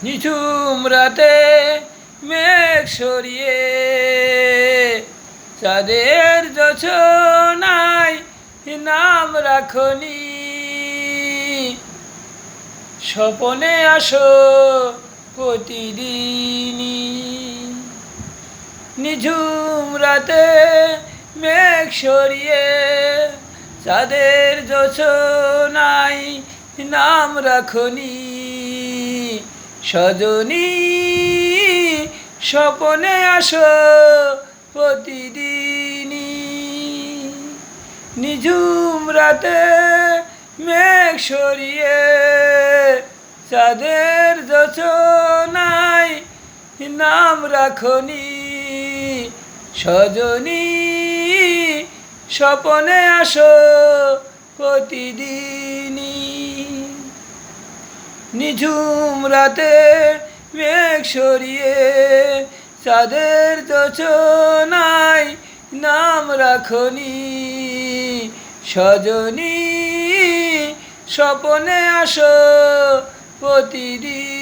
নিঝুম রাতে মেঘ সরিয়ে চাঁদের যোছনায় নাম রাখনি। স্বপনে আসো প্রতিদিনই। নিঝুম রাতে মেঘ সরিয়ে চাঁদের যোছনায় নাম রাখনি। সজনী স্বপনে আসো প্রতিদিনই। নিঝুম রাতে মেঘ সরিয়ে চাঁদের যোছনায় নাম রাখনি। সজনী স্বপনে আসো প্রতিদিনই। নিঝুম রাতে মেঘ সরিয়ে চাঁদের যোছনায় নাম রাখনি। সজনী স্বপনে আসো প্রতিদিন।